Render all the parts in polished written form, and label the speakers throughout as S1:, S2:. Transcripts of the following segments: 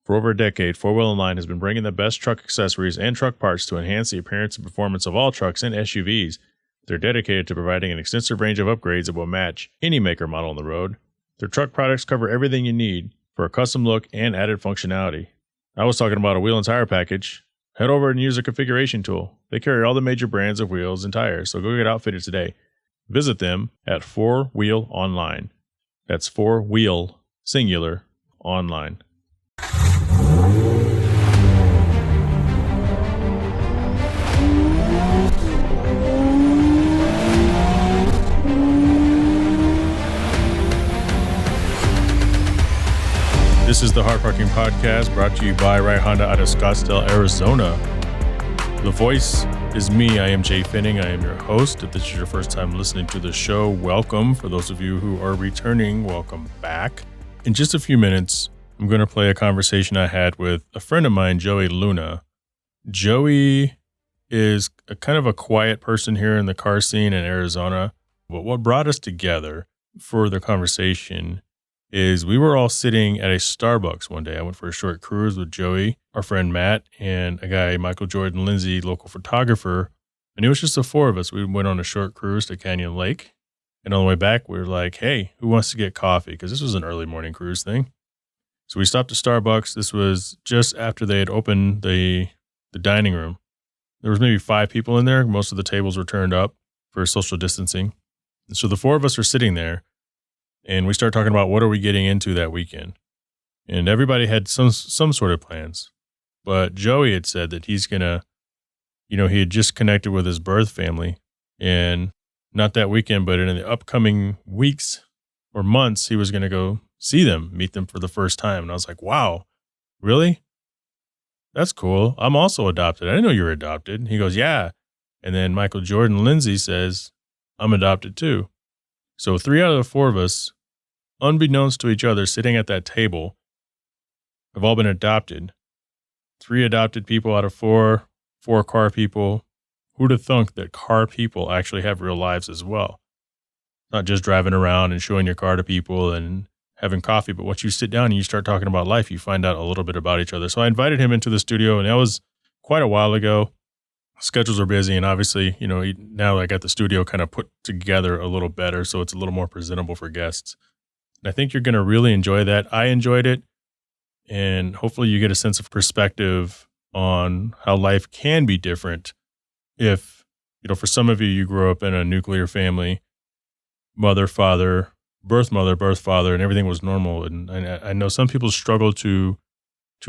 S1: For over a decade, 4Wheel Online has been bringing the best truck accessories and truck parts to enhance the appearance and performance of all trucks and SUVs. They're dedicated to providing an extensive range of upgrades that will match any maker model on the road. Their truck products cover everything you need for a custom look and added functionality. I was talking about a wheel and tire package. Head over and use their configuration tool. They carry all the major brands of wheels and tires, so go get outfitted today. Visit them at 4Wheel Online. That's 4Wheel, singular, online. This is the Hard Parking Podcast, brought to you by Right Honda out of Scottsdale, Arizona. The voice is me. I am Jay Finning. I am your host. If this is your first time listening to the show, welcome. For those of you who are returning, welcome back. In just a few minutes, I'm going to play a conversation I had with a friend of mine, Joey Luna. Joey is a kind of a quiet person here in the car scene in Arizona. But what brought us together for the conversation is we were all sitting at a Starbucks one day. I went for a short cruise with Joey, our friend Matt, and a guy, Michael Jordan Lindsay, local photographer. And it was just the four of us. We went on a short cruise to Canyon Lake. And on the way back, we were like, hey, who wants to get coffee? Because this was an early morning cruise thing. So we stopped at Starbucks. This was just after they had opened the dining room. There was maybe 5 people in there. Most of the tables were turned up for social distancing. And so the four of us are sitting there. And we start talking about what are we getting into that weekend. And everybody had some sort of plans. But Joey had said that he's going to, he had just connected with his birth family. And not that weekend, but in the upcoming weeks or months, he was going to go see them, meet them for the first time. And I was like, wow, really? That's cool. I'm also adopted. I didn't know you were adopted. He goes, yeah. And then Michael Jordan Lindsay says, I'm adopted too. So 3 out of the 4 of us, unbeknownst to each other, sitting at that table, have all been adopted. 3 adopted people out of 4 car people. Who'd have thunk that car people actually have real lives as well? Not just driving around and showing your car to people and having coffee, but once you sit down and you start talking about life, you find out a little bit about each other. So I invited him into the studio, and that was quite a while ago. Schedules are busy, and obviously, now I got the studio kind of put together a little better, so it's a little more presentable for guests. And I think you're going to really enjoy that. I enjoyed it, and hopefully you get a sense of perspective on how life can be different if, for some of you, you grew up in a nuclear family, mother, father, birth father, and everything was normal. And I know some people struggle to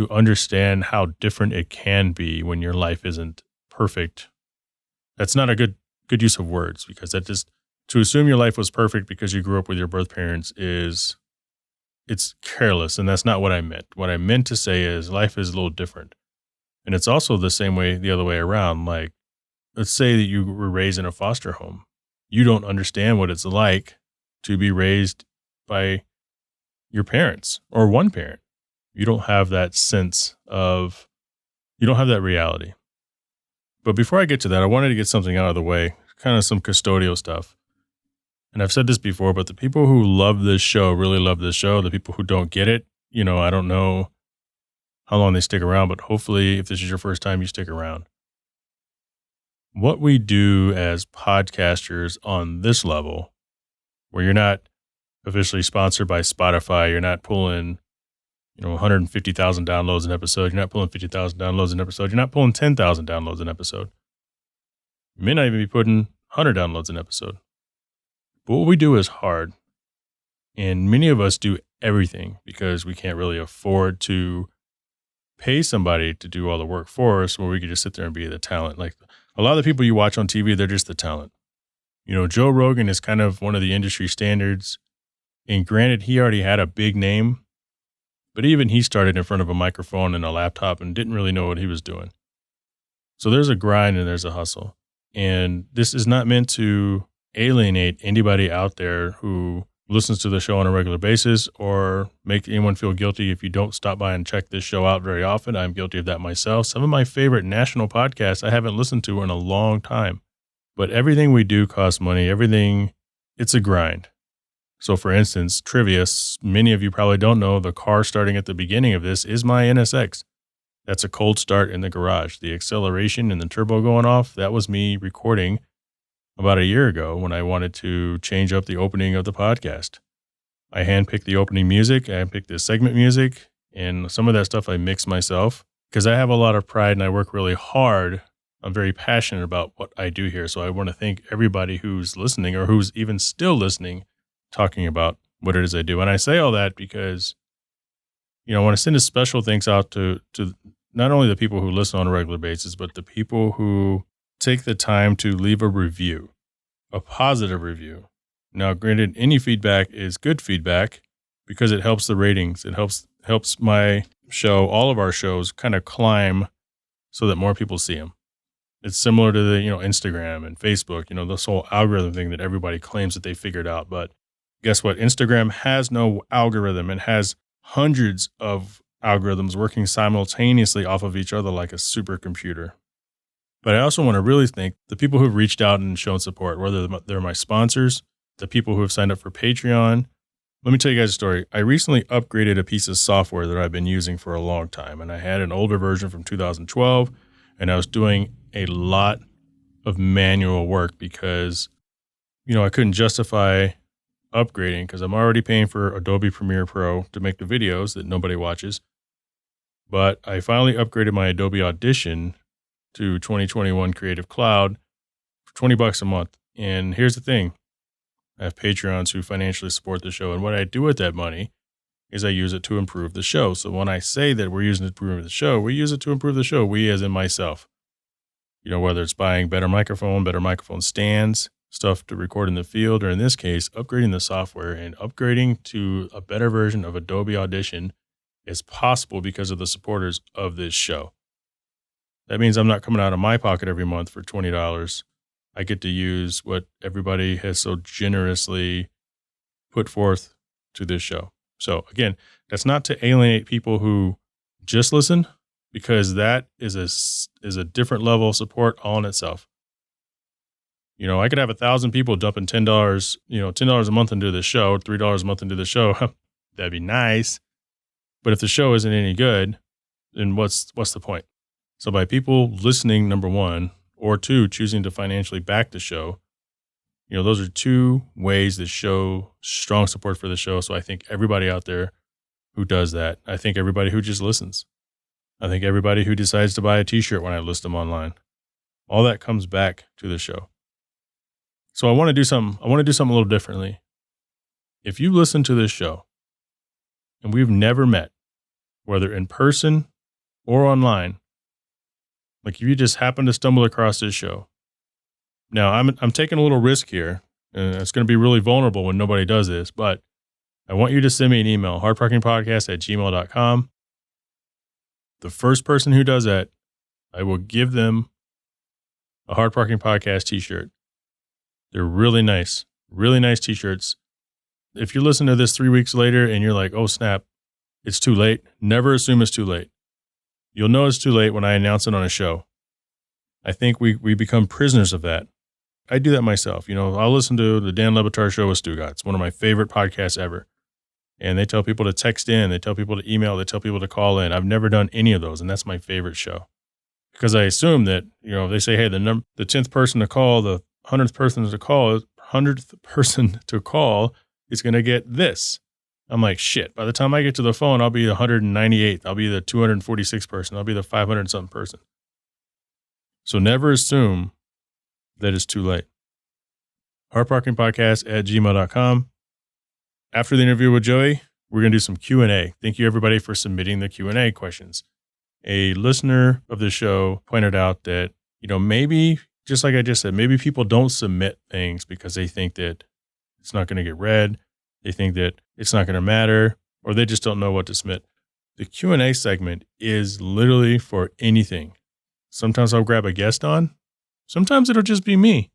S1: understand how different it can be when your life isn't perfect. That's not a good use of words, because that just, to assume your life was perfect because you grew up with your birth parents it's careless. And that's not what I meant. What I meant to say is life is a little different. And it's also the same way, the other way around. Like, let's say that you were raised in a foster home. You don't understand what it's like to be raised by your parents or one parent. You don't have that sense of, you don't have that reality. But before I get to that, I wanted to get something out of the way, kind of some custodial stuff. And I've said this before, but the people who love this show really love this show. The people who don't get it, I don't know how long they stick around, but hopefully if this is your first time, you stick around. What we do as podcasters on this level, where you're not officially sponsored by Spotify, you're not pulling 150,000 downloads an episode. You're not pulling 50,000 downloads an episode. You're not pulling 10,000 downloads an episode. You may not even be putting 100 downloads an episode. But what we do is hard. And many of us do everything because we can't really afford to pay somebody to do all the work for us, where we could just sit there and be the talent. Like a lot of the people you watch on TV, they're just the talent. Joe Rogan is kind of one of the industry standards. And granted, he already had a big name. But even he started in front of a microphone and a laptop and didn't really know what he was doing. So there's a grind and there's a hustle. And this is not meant to alienate anybody out there who listens to the show on a regular basis or make anyone feel guilty if you don't stop by and check this show out very often. I'm guilty of that myself. Some of my favorite national podcasts I haven't listened to in a long time. But everything we do costs money. Everything, it's a grind. So for instance, trivia, many of you probably don't know the car starting at the beginning of this is my NSX. That's a cold start in the garage. The acceleration and the turbo going off, that was me recording about a year ago when I wanted to change up the opening of the podcast. I handpicked the opening music, I handpicked the segment music, and some of that stuff I mixed myself because I have a lot of pride and I work really hard. I'm very passionate about what I do here. So I want to thank everybody who's listening or who's even still listening, talking about what it is I do. And I say all that because, I want to send a special thanks out to not only the people who listen on a regular basis, but the people who take the time to leave a review, a positive review. Now, granted, any feedback is good feedback because it helps the ratings. It helps my show, all of our shows, kind of climb so that more people see them. It's similar to the, Instagram and Facebook, this whole algorithm thing that everybody claims that they figured out. But guess what? Instagram has no algorithm. It has hundreds of algorithms working simultaneously off of each other like a supercomputer. But I also want to really thank the people who've reached out and shown support, whether they're my sponsors, the people who have signed up for Patreon. Let me tell you guys a story. I recently upgraded a piece of software that I've been using for a long time, and I had an older version from 2012, and I was doing a lot of manual work because, I couldn't justify upgrading because I'm already paying for Adobe Premiere Pro to make the videos that nobody watches. But I finally upgraded my Adobe Audition to 2021 Creative Cloud for $20 a month. And here's the thing. I have Patreons who financially support the show. And what I do with that money is I use it to improve the show. So when I say that we're using it to improve the show, we use it to improve the show. We as in myself. Whether it's buying better microphone stands, stuff to record in the field, or in this case, upgrading the software and upgrading to a better version of Adobe Audition is possible because of the supporters of this show. That means I'm not coming out of my pocket every month for $20. I get to use what everybody has so generously put forth to this show. So again, that's not to alienate people who just listen, because that is a different level of support all in itself. I could have 1,000 people dumping $10, $10 a month into the show, $3 a month into the show. That'd be nice. But if the show isn't any good, then what's the point? So by people listening, number one, or two, choosing to financially back the show, those are two ways that show strong support for the show. So I thank everybody out there who does that. I thank everybody who just listens. I thank everybody who decides to buy a t-shirt when I list them online. All that comes back to the show. So I want to do something a little differently. If you listen to this show and we've never met, whether in person or online, like if you just happen to stumble across this show. Now I'm taking a little risk here, and it's going to be really vulnerable when nobody does this, but I want you to send me an email, hardparkingpodcast@gmail.com. The first person who does that, I will give them a Hard Parking Podcast t-shirt. They're really nice t-shirts. If you listen to this 3 weeks later and you're like, oh snap, it's too late, never assume it's too late. You'll know it's too late when I announce it on a show. I think we become prisoners of that. I do that myself. I'll listen to the Dan Le Batard Show with Stugat. It's one of my favorite podcasts ever. And they tell people to text in, they tell people to email, they tell people to call in. I've never done any of those, and that's my favorite show. Because I assume that, they say, hey, the 10th person to call, the 100th person to call is going to get this. I'm like, shit, by the time I get to the phone, I'll be the 198th. I'll be the 246th person. I'll be the 500-something person. So never assume that it's too late. HardParkingPodcast@gmail.com. After the interview with Joey, we're going to do some Q&A. Thank you, everybody, for submitting the Q&A questions. A listener of the show pointed out that, maybe, just like I just said, maybe people don't submit things because they think that it's not going to get read. They think that it's not going to matter, or they just don't know what to submit. The Q&A segment is literally for anything. Sometimes I'll grab a guest on. Sometimes it'll just be me.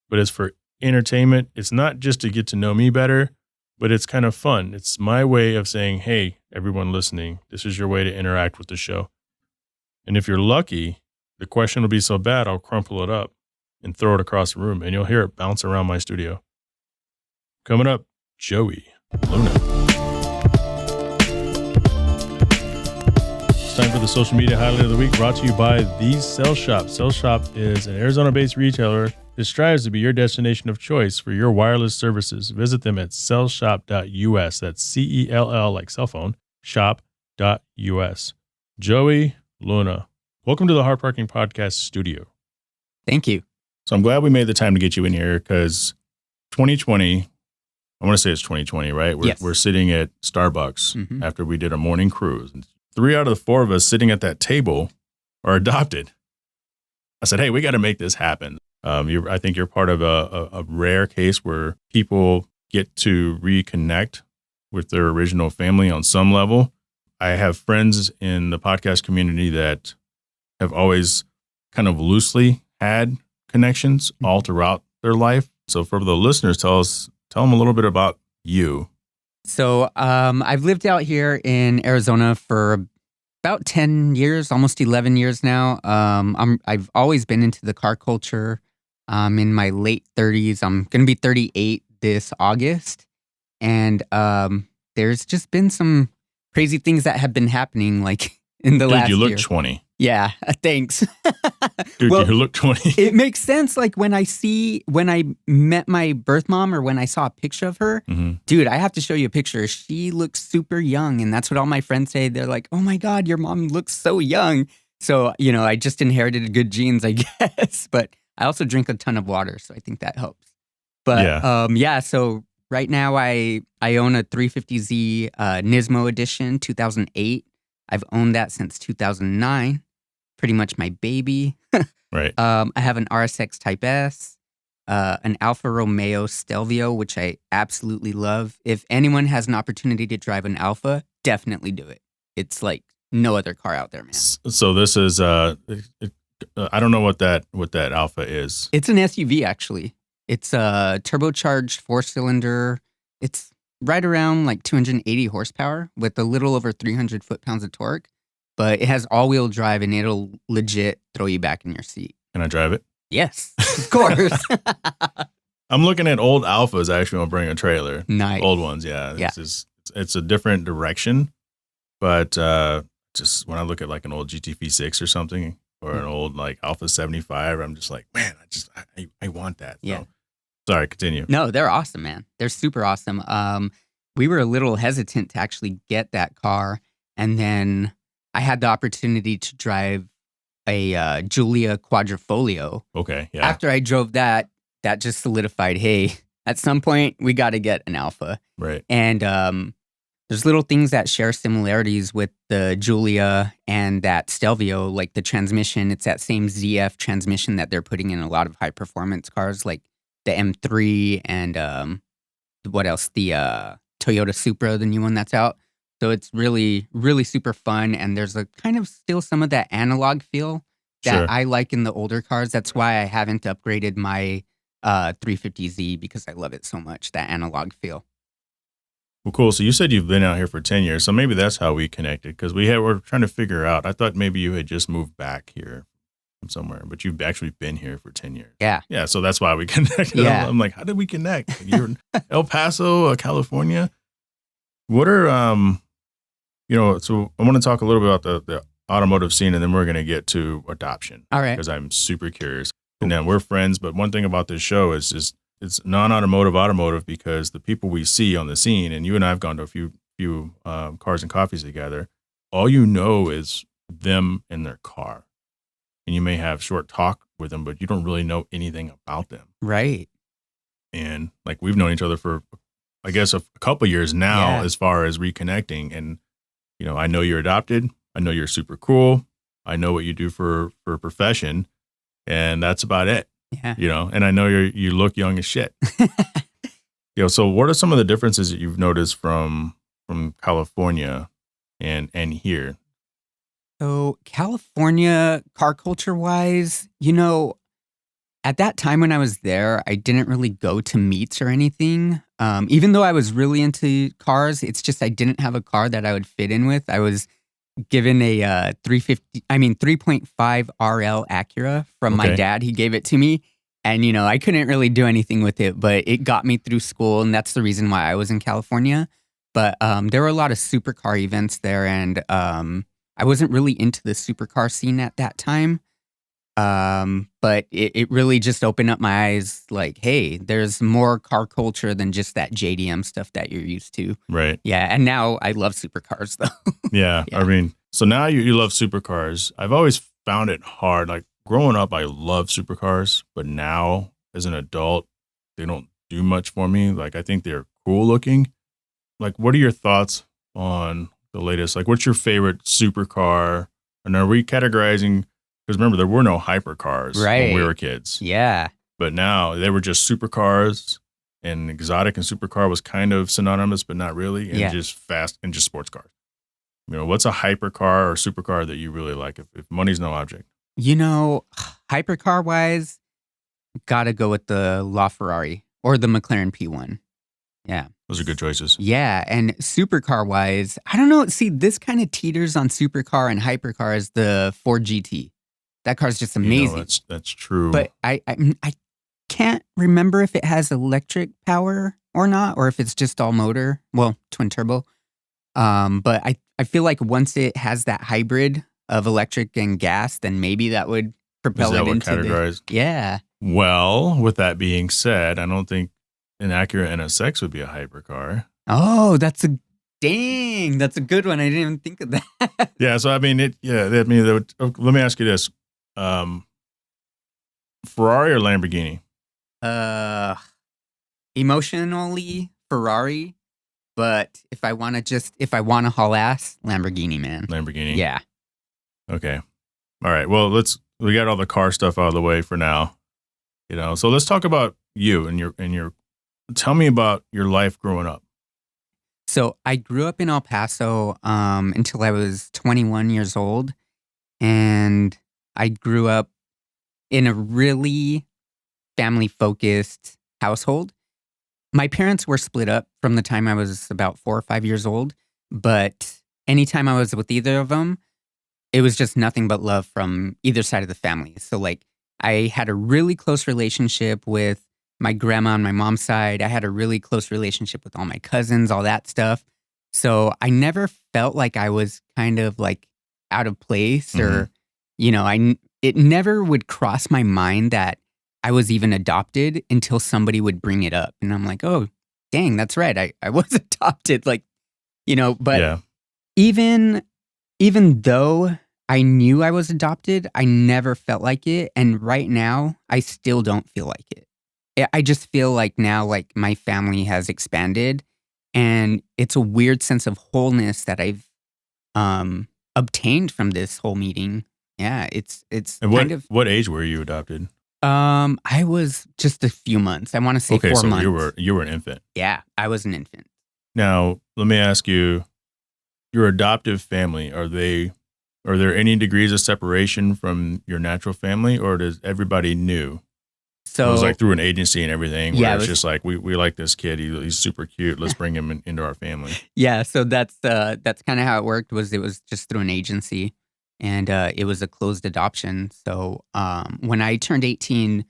S1: But it's for entertainment. It's not just to get to know me better, but it's kind of fun. It's my way of saying, hey, everyone listening, this is your way to interact with the show. And if you're lucky, the question will be so bad, I'll crumple it up and throw it across the room, and you'll hear it bounce around my studio. Coming up, Joey Luna. It's time for the social media highlight of the week, brought to you by The Cell Shop. Cell Shop is an Arizona-based retailer that strives to be your destination of choice for your wireless services. Visit them at cellshop.us. That's C-E-L-L, like cell phone, shop.us. Joey Luna, welcome to the Hard Parking Podcast studio.
S2: Thank you.
S1: So I'm glad we made the time to get you in here because 2020, I want to say it's 2020, right? We're sitting at Starbucks after we did a morning cruise. And 3 out of the 4 of us sitting at that table are adopted. I said, hey, we got to make this happen. I think you're part of a rare case where people get to reconnect with their original family on some level. I have friends in the podcast community that have always kind of loosely had connections all throughout their life. So for the listeners, tell them a little bit about you.
S2: So I've lived out here in Arizona for about 10 years, almost 11 years now. I've always been into the car culture. In my late 30s. I'm going to be 38 this August. And there's just been some crazy things that have been happening like in the last year.
S1: Dude, you look 20.
S2: Yeah, thanks.
S1: Dude, you look 20.
S2: It makes sense. Like when I met my birth mom or when I saw a picture of her, dude, I have to show you a picture. She looks super young. And that's what all my friends say. They're like, oh my God, your mom looks so young. So, I just inherited good genes, I guess. But I also drink a ton of water, so I think that helps. But so right now I own a 350Z Nismo edition, 2008. I've owned that since 2009. Pretty much my baby.
S1: Right.
S2: I have an RSX Type S, an Alfa Romeo Stelvio, which I absolutely love. If anyone has an opportunity to drive an Alfa, definitely do it. It's like no other car out there, man.
S1: So this is I don't know what that Alpha is.
S2: It's an SUV, actually. It's a turbocharged 4-cylinder. It's right around like 280 horsepower with a little over 300 foot-pounds of torque. But it has all-wheel drive, and it'll legit throw you back in your seat.
S1: Can I drive it?
S2: Yes, of course.
S1: I'm looking at old Alphas. Actually, I'll bring a trailer.
S2: Nice.
S1: Old ones, yeah. It's a different direction. But just when I look at like an old GT-V6 or something, or an old like Alpha 75, I'm just like, man, I want that.
S2: Yeah.
S1: So, sorry, continue.
S2: No, they're awesome, man. They're super awesome. We were a little hesitant to actually get that car. And then I had the opportunity to drive a Giulia Quadrifoglio.
S1: Okay, yeah.
S2: After I drove that just solidified, hey, at some point we got to get an Alpha.
S1: Right.
S2: And there's little things that share similarities with the Giulia and that Stelvio, like the transmission. It's that same ZF transmission that they're putting in a lot of high-performance cars, like the M3 and what else? The Toyota Supra, the new one that's out. So it's really, really super fun, and there's a kind of still some of that analog feel that I like in the older cars. That's why I haven't upgraded my 350Z because I love it so much, that analog feel.
S1: Well, cool. So you said you've been out here for 10 years. So maybe that's how we connected, because we're trying to figure out. I thought maybe you had just moved back here from somewhere, but you've actually been here for 10 years.
S2: Yeah.
S1: Yeah. So that's why we connected.
S2: Yeah.
S1: I'm like, how did we connect? You're in El Paso, California. What are, so I want to talk a little bit about the automotive scene, and then we're going to get to adoption.
S2: All right.
S1: Because I'm super curious. And then we're friends. But one thing about this show is just, it's non-automotive because the people we see on the scene, and you and I have gone to a few cars and coffees together, all you know is them and their car. And you may have short talk with them, but you don't really know anything about them.
S2: Right.
S1: And like we've known each other for, I guess, a couple of years now as far as reconnecting. And, I know you're adopted. I know you're super cool. I know what you do for a profession. And that's about it.
S2: Yeah.
S1: And I know you look young as shit. So what are some of the differences that you've noticed from California and here?
S2: So California, car culture wise, at that time when I was there, I didn't really go to meets or anything. Even though I was really into cars, it's just I didn't have a car that I would fit in with. I was given a 3.5 RL Acura from my dad. He gave it to me. And, I couldn't really do anything with it, but it got me through school. And that's the reason why I was in California. But there were a lot of supercar events there. And I wasn't really into the supercar scene at that time. But it really just opened up my eyes like, hey, there's more car culture than just that JDM stuff that you're used to.
S1: Right.
S2: Yeah. And now I love supercars, though.
S1: Yeah.
S2: Yeah.
S1: I mean, so now you love supercars. I've always found it hard. Like growing up, I loved supercars, but now as an adult, they don't do much for me. Like I think they're cool looking. Like, what are your thoughts on the latest? Like, what's your favorite supercar? And are we categorizing? Because remember, there were no hypercars when we were kids.
S2: Yeah.
S1: But now they were just supercars, and exotic and supercar was kind of synonymous, but not really, and just fast and just sports cars. What's a hypercar or supercar that you really like if money's no object?
S2: Hypercar wise, gotta go with the LaFerrari or the McLaren P1. Yeah.
S1: Those are good choices.
S2: Yeah. And supercar wise, I don't know. See, this kind of teeters on supercar and hypercar is the Ford GT. That car's just amazing.
S1: That's true.
S2: But I can't remember if it has electric power or not, or if it's just all motor. Well, twin turbo. But I feel like once it has that hybrid of electric and gas, then maybe that would propel it into
S1: categorized?
S2: Yeah.
S1: Well, with that being said, I don't think an Acura NSX would be a hypercar.
S2: Oh, that's a good one. I didn't even think of that.
S1: Yeah. So I mean, let me ask you this. Ferrari or Lamborghini?
S2: Emotionally Ferrari, but if I want to haul ass, Lamborghini, man.
S1: Lamborghini.
S2: Yeah.
S1: Okay. All right. Well, we got all the car stuff out of the way for now. So let's talk about you and your tell me about your life growing up.
S2: So I grew up in El Paso until I was 21 years old, and I grew up in a really family-focused household. My parents were split up from the time I was about 4 or 5 years old, but anytime I was with either of them, it was just nothing but love from either side of the family. So like I had a really close relationship with my grandma on my mom's side. I had a really close relationship with all my cousins, all that stuff. So I never felt like I was kind of like out of place or, it never would cross my mind that I was even adopted until somebody would bring it up. And I'm like, oh, dang, that's right. I was adopted. Like, but even though I knew I was adopted, I never felt like it. And right now, I still don't feel like it. I just feel like now, like my family has expanded, and it's a weird sense of wholeness that I've obtained from this whole meeting. Yeah, it's
S1: and
S2: kind of.
S1: What age were you adopted?
S2: I was just a few months. I want to say 4 months.
S1: So you were an infant.
S2: Yeah, I was an infant.
S1: Now, let me ask you, your adoptive family, are there any degrees of separation from your natural family, or does everybody knew? So it was like through an agency and everything, where it's just like, we like this kid. He's super cute. Let's bring him into our family.
S2: Yeah. So that's kind of how it worked. It was just through an agency, and it was a closed adoption. So when I turned 18,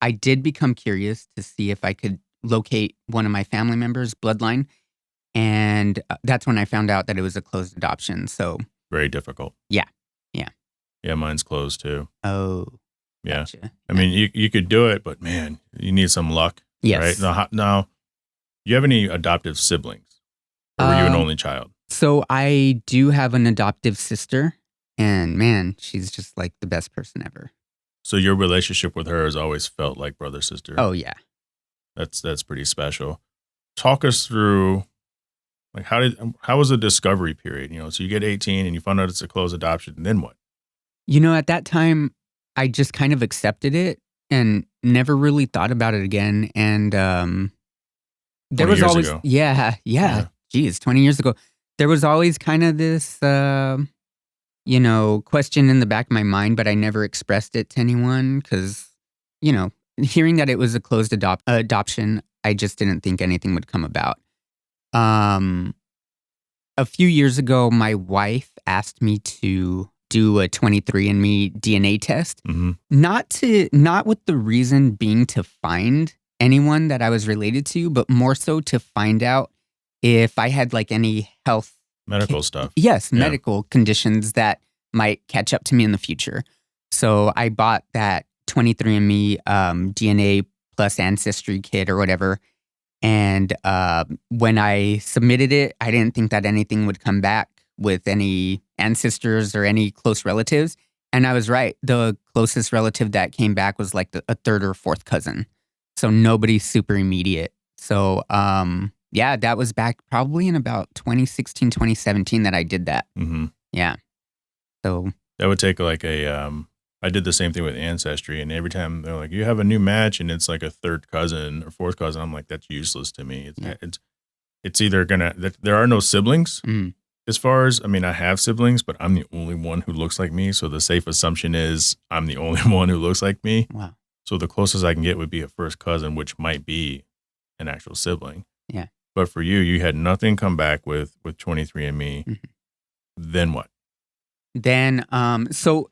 S2: I did become curious to see if I could locate one of my family members' bloodline. And that's when I found out that it was a closed adoption. So
S1: very difficult.
S2: Yeah.
S1: Yeah, mine's closed too.
S2: Oh.
S1: Yeah.
S2: Gotcha.
S1: I mean, you could do it, but man, you need some luck.
S2: Yes.
S1: Right? Now, do you have any adoptive siblings? Or were you an only child?
S2: So I do have an adoptive sister, and man, she's just like the best person ever.
S1: So your relationship with her has always felt like brother-sister?
S2: Oh, yeah.
S1: That's pretty special. Talk us through, like, how was the discovery period? So you get 18 and you find out it's a closed adoption, and then what?
S2: At that time, I just kind of accepted it and never really thought about it again. And there was always,
S1: ago.
S2: Yeah. Geez, 20 years ago, there was always kind of this, question in the back of my mind, but I never expressed it to anyone because, hearing that it was a closed adoption, I just didn't think anything would come about. A few years ago, my wife asked me to do a 23andMe DNA test.
S1: Mm-hmm.
S2: Not with the reason being to find anyone that I was related to, but more so to find out if I had like any health
S1: Medical stuff.
S2: Yes,
S1: Yeah.
S2: medical conditions that might catch up to me in the future. So I bought that 23andMe DNA plus ancestry kit or whatever. And when I submitted it, I didn't think that anything would come back with any ancestors or any close relatives. And I was right. The closest relative that came back was like a third or fourth cousin. So nobody super immediate. So yeah, that was back probably in about 2016, 2017 that I did that.
S1: Mm-hmm.
S2: Yeah. So
S1: that would take like I did the same thing with Ancestry, and every time they're like, you have a new match and it's like a third cousin or fourth cousin, I'm like, that's useless to me. It's either there are no siblings. As far as, I mean, I have siblings, but I'm the only one who looks like me. So the safe assumption is I'm the only one who looks like me.
S2: Wow.
S1: So the closest I can get would be a first cousin, which might be an actual sibling.
S2: Yeah.
S1: But for you had nothing come back with 23andMe.
S2: Mm-hmm.
S1: Then what?
S2: Then, so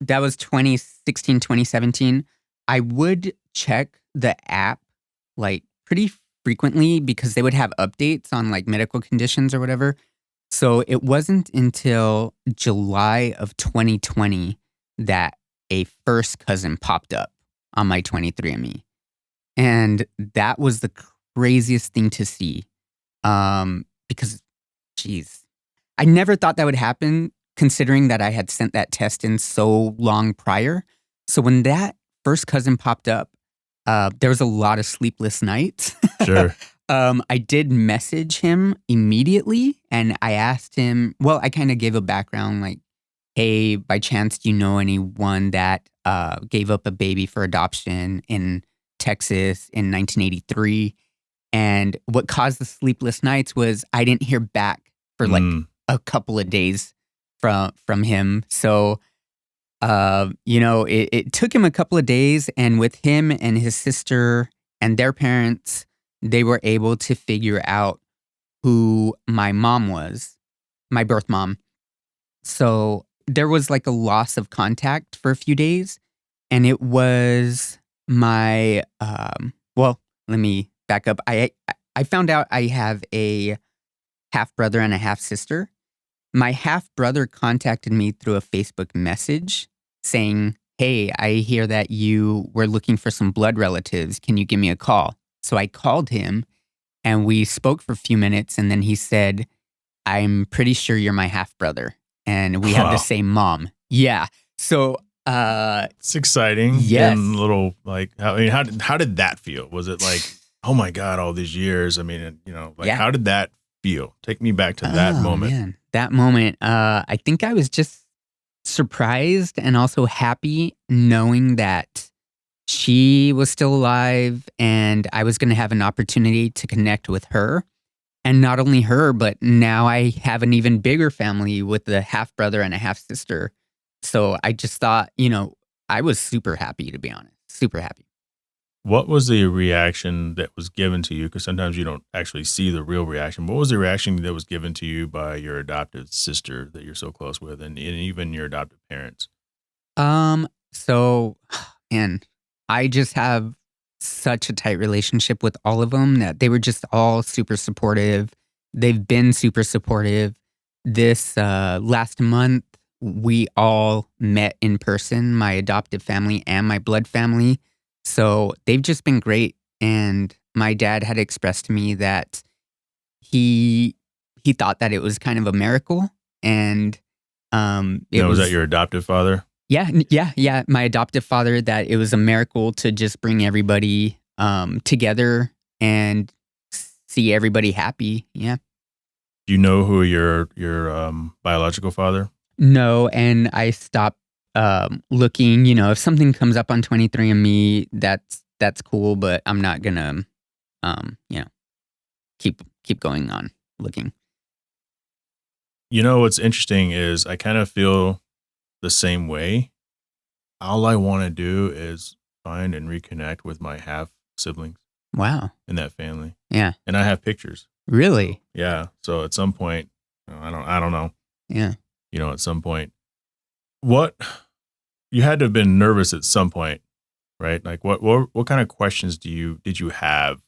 S2: that was 2016, 2017. I would check the app like pretty frequently because they would have updates on like medical conditions or whatever. So it wasn't until July of 2020 that a first cousin popped up on my 23andMe. And that was the craziest thing to see. Because, geez, I never thought that would happen considering that I had sent that test in so long prior. So when that first cousin popped up, there was a lot of sleepless nights.
S1: Sure.
S2: I did message him immediately and I asked him, well, I kind of gave a background like, hey, by chance, do you know anyone that gave up a baby for adoption in Texas in 1983? And what caused the sleepless nights was I didn't hear back for like a couple of days from him. So, it took him a couple of days, and with him and his sister and their parents, they were able to figure out who my mom was, my birth mom. So there was like a loss of contact for a few days, and it was my, well, let me back up. I found out I have a half brother and a half sister. My half brother contacted me through a Facebook message saying, hey, I hear that you were looking for some blood relatives. Can you give me a call? So I called him and we spoke for a few minutes. And then he said, I'm pretty sure you're my half brother and we have the same mom. Yeah. So
S1: it's exciting.
S2: Yes.
S1: And little like, how did that feel? Was it like, oh my God, all these years? I mean, how did that feel? Take me back to that moment.
S2: Man. That moment, I think I was just surprised and also happy knowing that she was still alive and I was going to have an opportunity to connect with her. And not only her, but now I have an even bigger family with a half brother and a half sister. So I just thought, I was super happy, to be honest. Super happy.
S1: What was the reaction that was given to you? Because sometimes you don't actually see the real reaction. What was the reaction that was given to you by your adopted sister that you're so close with, and even your adopted parents?
S2: So, man, I just have such a tight relationship with all of them that they were just all super supportive. They've been super supportive. This last month, we all met in person, my adoptive family and my blood family. So they've just been great. And my dad had expressed to me that he thought that it was kind of a miracle. And
S1: was that your adoptive father?
S2: Yeah. My adoptive father, that it was a miracle to just bring everybody together and see everybody happy. Yeah.
S1: Do you know who your biological father?
S2: No, and I stopped looking. If something comes up on 23andMe, that's cool, but I'm not gonna keep going on looking.
S1: What's interesting is I kind of feel the same way. All I want to do is find and reconnect with my half siblings.
S2: Wow.
S1: In that family.
S2: Yeah.
S1: And I have pictures.
S2: Really?
S1: Yeah. So at some point, I don't know.
S2: Yeah.
S1: At some point, what you had to have been nervous at some point, right? Like what kind of questions did you have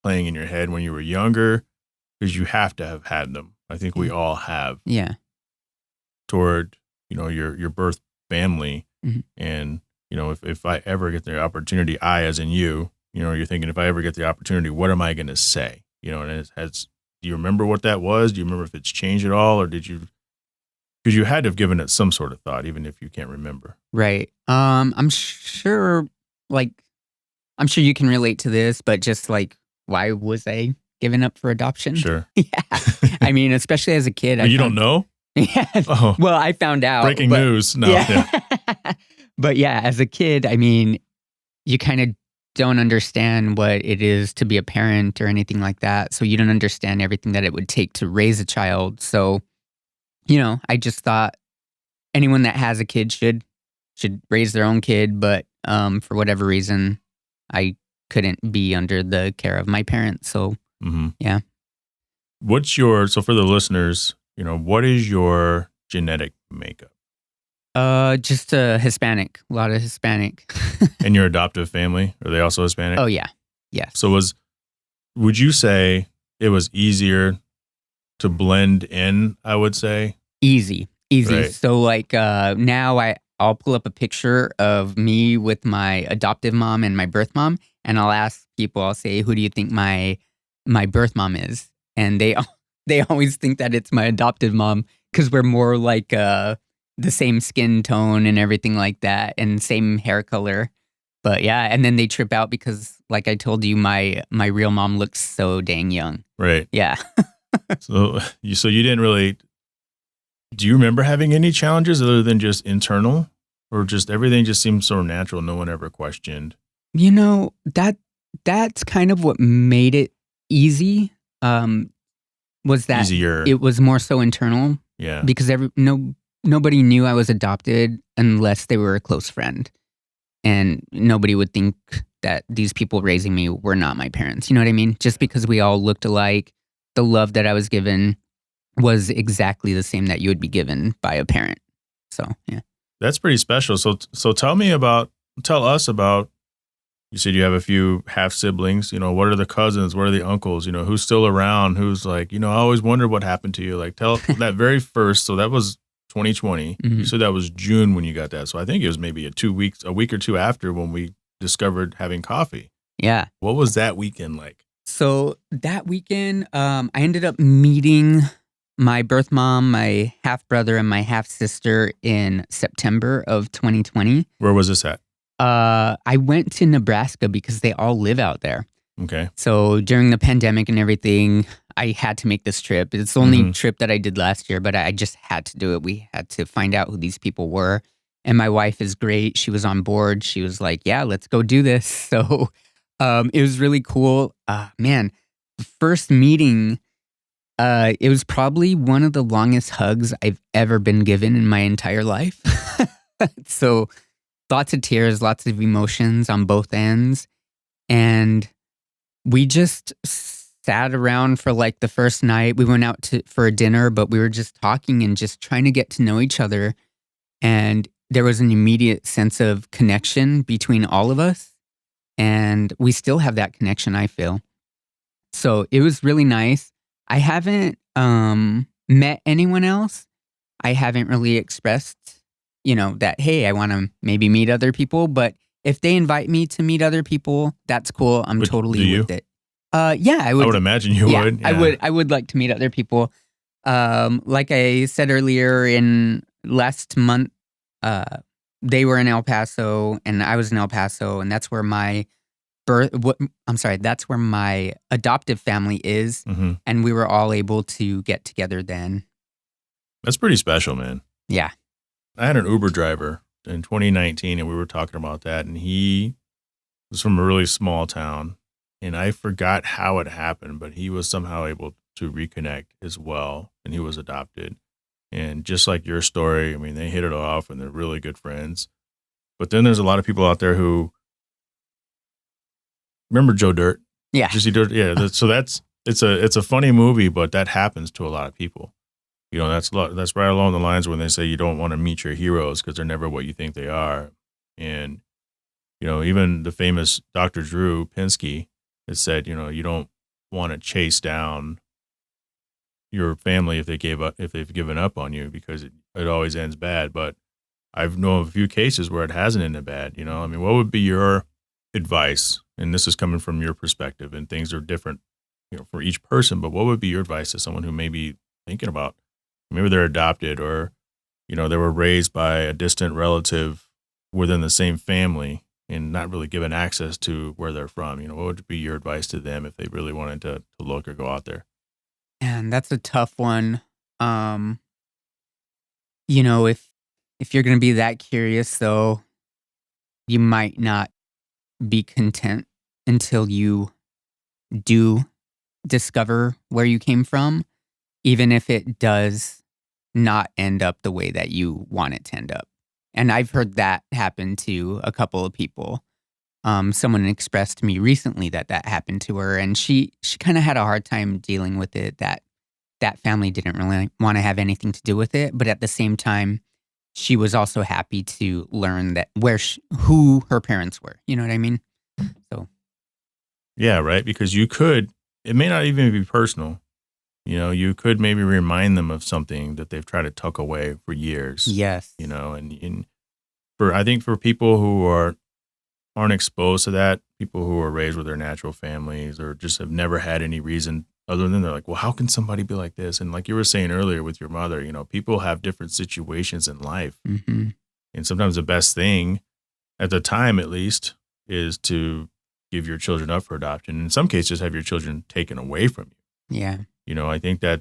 S1: playing in your head when you were younger? Because you have to have had them. I think we all have.
S2: Yeah.
S1: Toward, your birth family.
S2: Mhm.
S1: And, if I ever get the opportunity, I, as in you, you're thinking, if I ever get the opportunity, what am I going to say? And do you remember what that was? Do you remember if it's changed at all? Or because you had to have given it some sort of thought, even if you can't remember.
S2: Right. I'm sure, I'm sure you can relate to this, but just like, why was I given up for adoption?
S1: Sure.
S2: Yeah. I mean, especially as a kid.
S1: You don't know?
S2: Yeah.
S1: Oh.
S2: Well, I found out.
S1: Breaking news. No.
S2: Yeah. But yeah, as a kid, I mean, you kind of don't understand what it is to be a parent or anything like that. So you don't understand everything that it would take to raise a child. So, I just thought anyone that has a kid should raise their own kid. But for whatever reason, I couldn't be under the care of my parents. So, yeah.
S1: So for the listeners, what is your genetic makeup?
S2: Just a Hispanic, a lot of Hispanic.
S1: And your adoptive family, are they also Hispanic?
S2: Oh yeah, yes.
S1: So would you say it was easier to blend in? I would say
S2: easy.
S1: Right.
S2: So like now I'll pull up a picture of me with my adoptive mom and my birth mom, and I'll ask people. I'll say, "Who do you think my birth mom is?" And they always think that it's my adoptive mom because we're more like the same skin tone and everything like that, and same hair color. But yeah, and then they trip out because, like I told you, my real mom looks so dang young.
S1: Right.
S2: Yeah.
S1: So you didn't really. Do you remember having any challenges other than just internal, or just everything just seemed so natural? No one ever questioned.
S2: That's kind of what made it easy. Was that
S1: easier?
S2: It was more so internal.
S1: Yeah.
S2: Because nobody knew I was adopted unless they were a close friend. And nobody would think that these people raising me were not my parents. You know what I mean? Just because we all looked alike, the love that I was given was exactly the same that you would be given by a parent. So, yeah.
S1: That's pretty special. So tell us about, you said you have a few half siblings, what are the cousins? What are the uncles? Who's still around? Who's like, I always wondered what happened to you. Like tell that very first, so that was 2020.
S2: Mhm.
S1: You said that was June when you got that. So I think it was maybe a week or two after when we discovered having coffee.
S2: Yeah.
S1: What was that weekend like?
S2: So that weekend, I ended up meeting my birth mom, my half brother, and my half sister in September of 2020.
S1: Where was this at?
S2: I went to Nebraska because they all live out there.
S1: Okay.
S2: So during the pandemic and everything, I had to make this trip. It's the only trip that I did last year, but I just had to do it. We had to find out who these people were. And my wife is great. She was on board. She was like, yeah, let's go do this. So it was really cool. Man, the first meeting, it was probably one of the longest hugs I've ever been given in my entire life. So lots of tears, lots of emotions on both ends. And we just sat around for like the first night. We went out for a dinner, but we were just talking and just trying to get to know each other. And there was an immediate sense of connection between all of us. And we still have that connection, I feel. So it was really nice. I haven't met anyone else. I haven't really expressed, that, hey, I want to maybe meet other people. But if they invite me to meet other people, that's cool. I'm totally with it. Yeah, I would.
S1: I would imagine you would. Yeah.
S2: I would like to meet other people. Like I said earlier, in last month, they were in El Paso and I was in El Paso, and that's where my that's where my adoptive family is.
S1: Mm-hmm.
S2: And we were all able to get together then.
S1: That's pretty special, man.
S2: Yeah.
S1: I had an Uber driver in 2019 and we were talking about that, and he was from a really small town, and I forgot how it happened, but he was somehow able to reconnect as well, and he was adopted. And just like your story, I mean, they hit it off and they're really good friends. But then there's a lot of people out there who remember Joe Dirt.
S2: Yeah.
S1: Jesse Dirt. Yeah. So it's a funny movie, but that happens to a lot of people. that's right along the lines when they say you don't want to meet your heroes because they're never what you think they are. And, even the famous Dr. Drew Pinsky has said, you don't want to chase down your family if they've given up on you because it always ends bad. But I've known of a few cases where it hasn't ended bad. I mean, what would be your advice? And this is coming from your perspective, and things are different, for each person. But what would be your advice to someone who may be thinking about maybe they're adopted or, they were raised by a distant relative within the same family and not really given access to where they're from? What would be your advice to them if they really wanted to look or go out there?
S2: And that's a tough one. If you're going to be that curious, though, you might not be content until you do discover where you came from, even if it does not end up the way that you want it to end up. And I've heard that happen to a couple of people. Someone expressed to me recently that happened to her, and she kind of had a hard time dealing with it, that family didn't really want to have anything to do with it. But at the same time, she was also happy to learn that who her parents were. You know what I mean? So,
S1: yeah, right. Because it may not even be personal. You could maybe remind them of something that they've tried to tuck away for years.
S2: Yes.
S1: And I think for people who aren't exposed to that, people who are raised with their natural families or just have never had any reason other than they're like, well, how can somebody be like this? And like you were saying earlier with your mother, people have different situations in life.
S2: Mm-hmm.
S1: And sometimes the best thing, at the time at least, is to give your children up for adoption. In some cases, have your children taken away from you.
S2: Yeah.
S1: I think I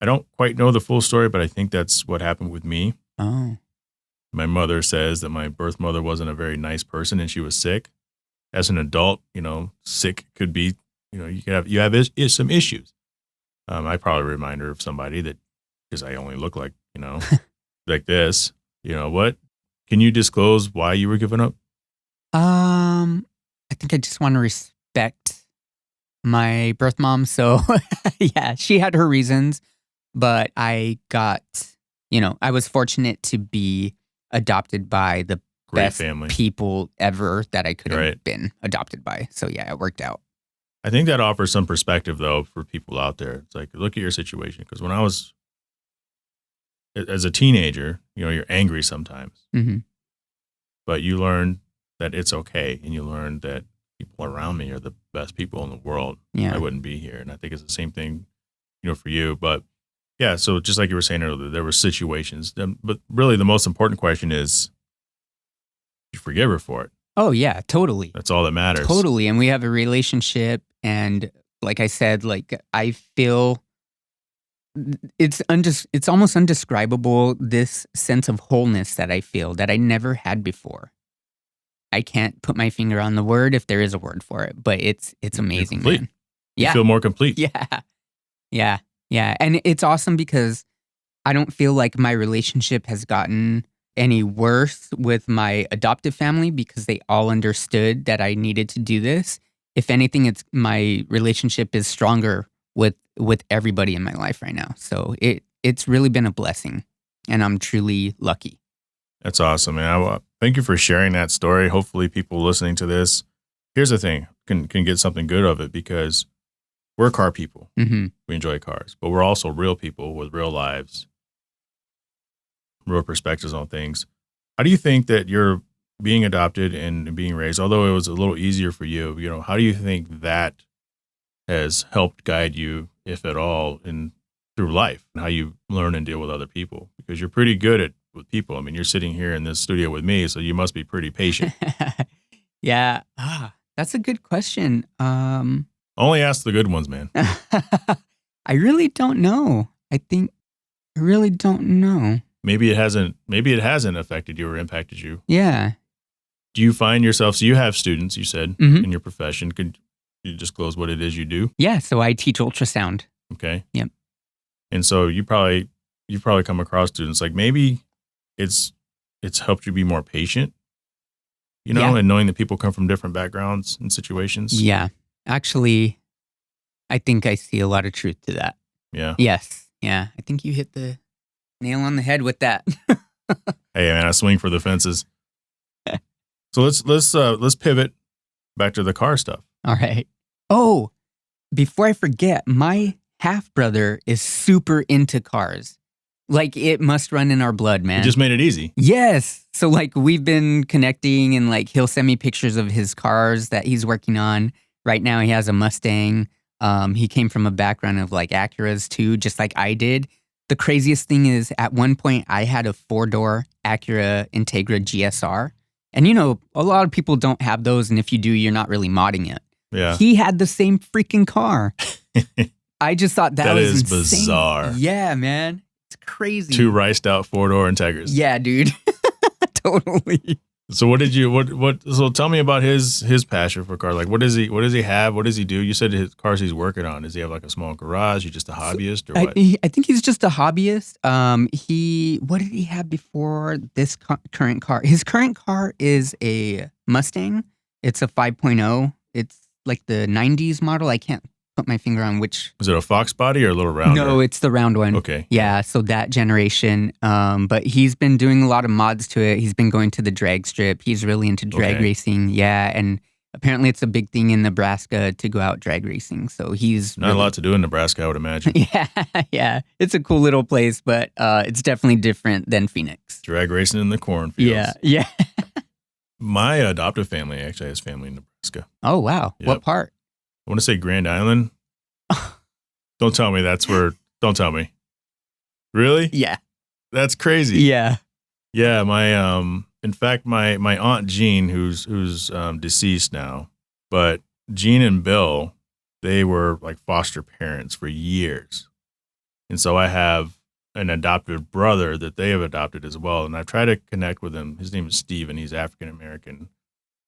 S1: don't quite know the full story, but I think that's what happened with me.
S2: Oh.
S1: My mother says that my birth mother wasn't a very nice person and she was sick. As an adult, sick could be, you have some issues. I probably remind her of somebody that, because I only look like, like this, what? Can you disclose why you were given up?
S2: I think I just want to respect my birth mom. So yeah, she had her reasons, but I was fortunate to be adopted by the best
S1: family
S2: people ever that I could have been adopted by. So yeah, it worked out.
S1: I think that offers some perspective though for people out there. It's like, look at your situation. Because when I was, as a teenager, you're angry sometimes,
S2: Mm-hmm.
S1: but you learn that it's okay. And you learn that people around me are the best people in the world.
S2: Yeah.
S1: I wouldn't be here. And I think it's the same thing, for you. But yeah, so just like you were saying earlier, there were situations. But really the most important question is, you forgive her for it.
S2: Oh yeah, totally.
S1: That's all that matters.
S2: Totally. And we have a relationship. And like I said, I feel it's almost undescribable, this sense of wholeness that I feel that I never had before. I can't put my finger on the word if there is a word for it, but it's amazing, man.
S1: You feel more complete.
S2: Yeah. And it's awesome because I don't feel like my relationship has gotten any worse with my adoptive family because they all understood that I needed to do this. If anything, my relationship is stronger with everybody in my life right now. So it's really been a blessing, and I'm truly lucky.
S1: That's awesome, man. Thank you for sharing that story. Hopefully people listening to this, here's the thing, can get something good of it, because we're car people.
S2: Mm-hmm.
S1: We enjoy cars, but we're also real people with real lives, real perspectives on things. How do you think that you're being adopted and being raised, although it was a little easier for you, how do you think that has helped guide you, if at all, through life and how you learn and deal with other people? Because you're pretty good with people. I mean, you're sitting here in this studio with me, so you must be pretty patient.
S2: Yeah. That's a good question.
S1: Only ask the good ones, man.
S2: I really don't know. I really don't know.
S1: Maybe it hasn't affected you or impacted you.
S2: Yeah.
S1: Do you find yourself, so you have students, you said,
S2: Mm-hmm.
S1: in your profession. Could you disclose what it is you do?
S2: Yeah. So I teach ultrasound.
S1: Okay.
S2: Yep.
S1: And so you probably come across students, like maybe it's helped you be more patient,
S2: Yeah.
S1: and knowing that people come from different backgrounds and situations.
S2: Yeah. Actually, I think I see a lot of truth to that.
S1: Yeah.
S2: Yes. Yeah. I think you hit the nail on the head with that.
S1: Hey, man, I swing for the fences. So let's pivot back to the car stuff.
S2: All right. Oh, before I forget, my half brother is super into cars. Like, it must run in our blood, man.
S1: You just made it easy.
S2: Yes. So, like, we've been connecting, and like, he'll send me pictures of his cars that he's working on. Right now, he has a Mustang. He came from a background of like Acuras too, just like I did. The craziest thing is, at one point, I had a 4-door Acura Integra GSR. And, you know, a lot of people don't have those. And if you do, you're not really modding it.
S1: Yeah.
S2: He had the same freaking car. I just thought that was insane.
S1: Bizarre.
S2: Yeah, man. It's crazy.
S1: 2 riced out 4-door Integras.
S2: Yeah, dude. Totally.
S1: So so tell me about his passion for cars. Like, what does he have? What does he do? You said his cars he's working on. Does he have like a small garage? He's just a hobbyist or what?
S2: I think he's just a hobbyist. What did he have before this current car? His current car is a Mustang. It's a 5.0. It's like the 90s model. I can't put my finger on which.
S1: Is it a Fox body or a little round?
S2: No, it's the round one.
S1: Okay.
S2: Yeah, so that generation. But he's been doing a lot of mods to it. He's been going to the drag strip. He's really into drag racing. Yeah, and apparently it's a big thing in Nebraska to go out drag racing. So he's
S1: not a lot to do in Nebraska, I would imagine.
S2: Yeah. It's a cool little place, but it's definitely different than Phoenix.
S1: Drag racing in the cornfields.
S2: Yeah.
S1: My adoptive family actually has family in Nebraska.
S2: Oh, wow.
S1: Yep.
S2: What part?
S1: I want to say Grand Island. Don't tell me that's where. Don't tell me. Really?
S2: Yeah.
S1: That's crazy.
S2: Yeah.
S1: Yeah. My in fact, my Aunt Jean, who's deceased now, but Jean and Bill, they were like foster parents for years, and so I have an adopted brother that they have adopted as well, and I've tried to connect with him. His name is Steve, and he's African American.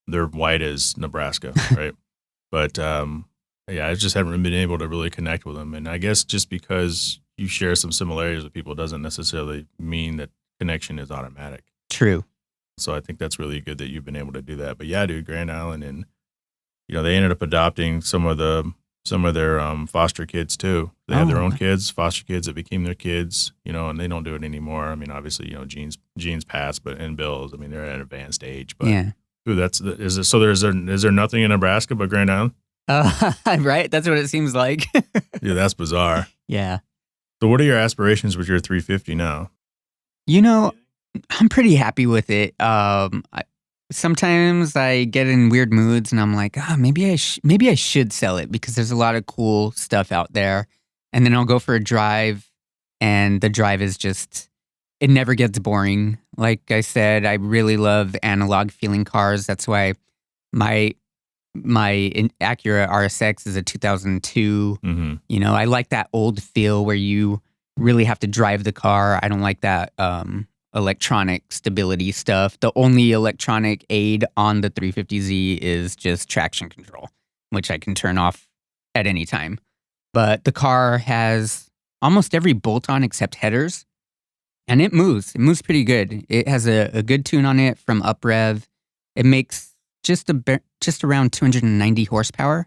S1: They're white as Nebraska, right? But yeah, I just haven't been able to really connect with them. And I guess just because you share some similarities with people doesn't necessarily mean that connection is automatic.
S2: True.
S1: So I think that's really good that you've been able to do that. But yeah, dude, Grand Island, and they ended up adopting some of their foster kids too. They have their own kids, foster kids that became their kids, and they don't do it anymore. I mean, obviously, Jean's passed, and Bill's, I mean, they're at an advanced age. But
S2: yeah.
S1: Ooh, is there nothing in Nebraska but Grand Island?
S2: Right? That's what it seems like.
S1: Yeah, that's bizarre.
S2: Yeah.
S1: So what are your aspirations with your 350 now?
S2: I'm pretty happy with it. Sometimes I get in weird moods and I'm like, maybe I should sell it because there's a lot of cool stuff out there. And then I'll go for a drive, and the drive is just, it never gets boring. Like I said, I really love analog feeling cars. That's why my Acura RSX is a 2002.
S1: Mm-hmm.
S2: I like that old feel where you really have to drive the car. I don't like that electronic stability stuff. The only electronic aid on the 350Z is just traction control, which I can turn off at any time. But the car has almost every bolt-on except headers, and it moves. It moves pretty good. It has a good tune on it from UpRev. It makes just around 290 horsepower.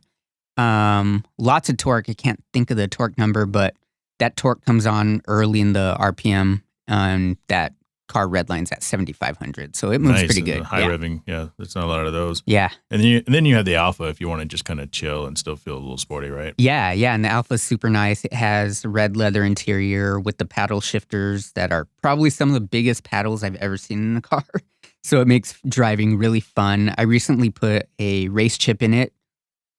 S2: Lots of torque. I can't think of the torque number, but that torque comes on early in the RPM, and that car redlines at 7,500. So it moves pretty good.
S1: High revving. Yeah, there's not a lot of those.
S2: Yeah.
S1: And then you have the Alpha if you want to just kind of chill and still feel a little sporty, right?
S2: Yeah. And the Alpha's super nice. It has red leather interior with the paddle shifters that are probably some of the biggest paddles I've ever seen in a car. So it makes driving really fun. I recently put a race chip in it.